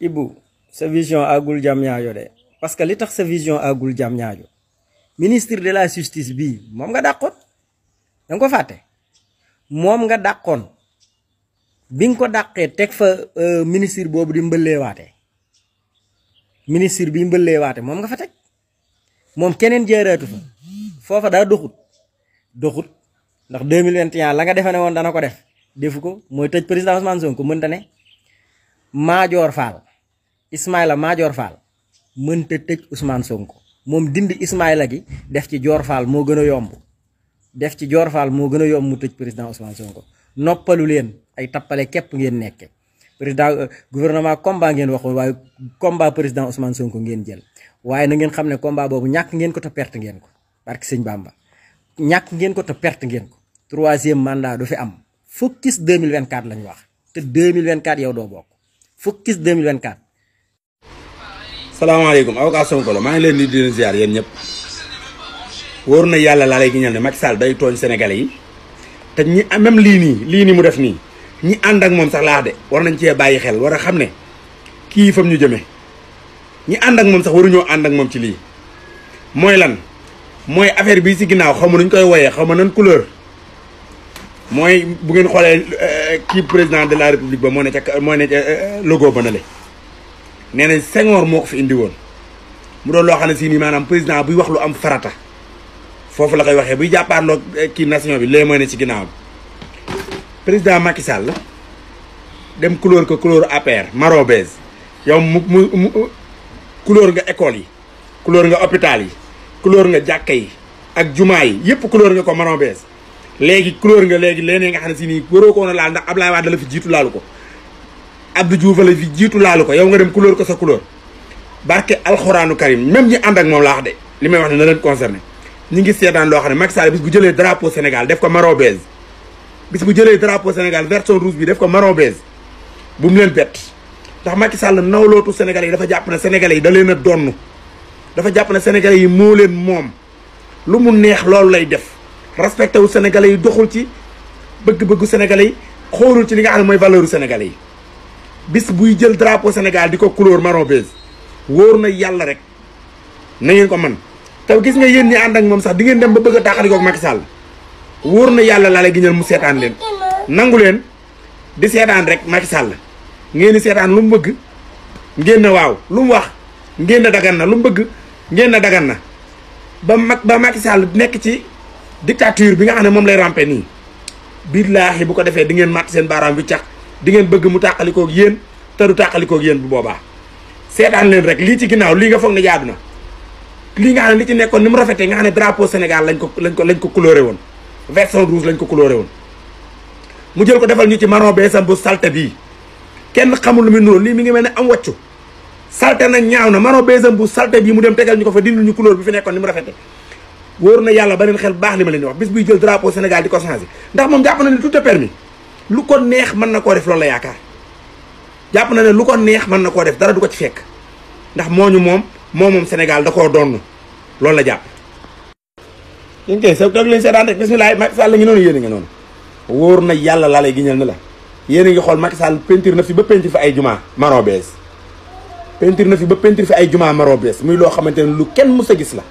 Ibou sa vision àggul jam ñaajo de parce que li tax sa vision àggul jam ñaajo ministre de la justice bii moom nga dàqoon danga ko fàtte moom nga dàqoon bi nga ko dàqee teg fa ministre boobu di mbëllee waate ministre bi mbëllee waate moom nga fa teg moom keneen jëraatu fa foofa daa doxut ndax 2021 la nga defe ne woon dana ko def defu ko mooy tëj président Ousmane Sonko mënta ne Madior Fall Ismaïla Madior Fall mënta tëj Ousmane Sonko moom dindi Ismaïla gi def ci Dior Fall moo gën a yomb mu tëj président Ousmane Sonko noppalu leen ay tappale képp ngeen nekke président gouvernement combat ngeen waxoon waaye combat président Ousmane Sonko ngeen jël waaye na ngeen xam ne combat boobu ñàkk ngeen ko te perte ngeen ko barke sëñ Bamba ñàkk ngeen ko te perte ngeen ko 3e mandat du fi am focus 2024 lañ wax te 2024 yow doo bokk focus 2024. salaamaaleykum avocat Sonko la maa ngi leen di ziar yéen ñëpp wóor na yàlla laa lay giñal ne Macky Sall day tooñ sénégalais yi te ñi même lii nii mu def nii ñi ànd ak moom sax laax de war nañ cee bàyyi xel war a xam ne kii fam ñu jëmee ñi ànd ak moom sax waruñoo ànd ak moom ci lii mooy lan mooy affaire bii si ginnaaw xaw ma nuñ koy woyee xaw ma nan couleur mooy bu ngeen xoolee kii président de la république ba moo ne ca logo ba na le nee nañ Senghor moo ko fi indi woon mu doon loo xam ne si nii maanaam président buy wax lu am farata foofu la koy waxee buy jàppaarloo kii nation bi lee mooy ne ci ginnaaw président Macky Sall dem couleur ko couleur APR marron beige yow mu couleur nga école yi couleur nga hôpital yi couleur nga jàkka yi ak jumaa yi yëpp couleur nga ko marron beige léegi couleur nga léegi leneen nga xam ne si nii waroo ko woon a laal ndax Ablaye Wade la fi jiitu laalu ko Abdou Diouf la fi jiitu laalu ko yow nga dem couleur ko sa couleur barke alxuraanu karim même ñi ànd ak moom laa wax de li may wax ne na leen concerné ñi ngi seetaan loo xam ne Macky Sall bis bu jëlee drapeau Sénégal def ko marron beige bis bu jëlee drapeau Sénégal version rouge bi def ko marron beige bu mu leen bett ndax Macky Sall nawlootu Sénégalais yi dafa jàpp ne Sénégalais yi da leen a donn dafa jàpp ne Sénégalais yi moo leen moom lu mu neex loolu lay def respecté wu Sénégalais yi doxul ci bëgg-bëggu Sénégalais yi xoolul ci li nga xam ne mooy valeur u Sénégalais yi bis buy jël drapeau Sénégal di ko couleur marron beige wóor na yàlla rek na ngeen ko man te gis nga yéen ñi ànd ak moom sax di ngeen dem ba bëgg a tàqalikoo ak Macky Sall wóor na yàlla laa lay giñal mu seetaan leen nangu leen di seetaan rek Macky Sall ngeen di seetaan lu mu bëgg ngeen na waaw lu mu wax ngeen na dagan na lu mu bëgg ngeen na dagan na ba Macky Sall nekk ci dictature bi nga xam ne moom lay rampe nii billaahi bu ko defee di ngeen màtt seen baaraam bi cax di ngeen bëgg mu tàqalikoog yéen te du tàqalikoog yéen bu boobaa seetaan leen rek lii ci ginnaaw lii nga foog ne jaadu na lii nga xam ne li ci nekkoon ni mu rafetee nga xam ne drapeau Sénégal lañ ko coloré woon version rouge lañ ko coloré woon mu jël ko defal ñu ci marron beige bu salte bii kenn xamul lu muy nuróo lii mi ngi mel ne am wàccu salte na ñaaw na marron beige bu salte bii mu dem tegal ñu ko fa dindil ñu couleur bi fi nekkoon ni mu rafetee wóor na yàlla ba leen xel baax li ma leen di wax bis buy jël drapeau Sénégal di ko changé ndax moom jàpp na ne tout est permis lu ko neex mën na koo def loolu la yaakaar jàpp na ne lu ko neex mën na koo def dara du ko ci fekk ndax moom Sénégal da koo doon loolu la jàpp. yéen kay sa toog leen seetaan rek bisimilah Macky Sall la ngi noonu yéen a ngi noonu wóor na yàlla laa lay giñal ne la yéen a ngi xool Macky Sall peinture na fi ba peinture fi ay juma marron beige peinture na fi ba peinture fi ay juma marron beige muy loo xamante ne lu kenn mës a gis la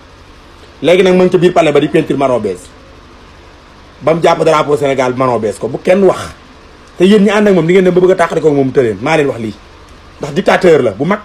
léegi nag mu ngi ca biir palais ba di peinture marron beige ba mu jàpp drapeau Sénégal marron beige ko bu kenn wax te yéen ñi ànd ak moom di ngeen dem ba bëgg a tàqali ko moom mu tëleen maa leen wax lii ndax dictateur la bu mag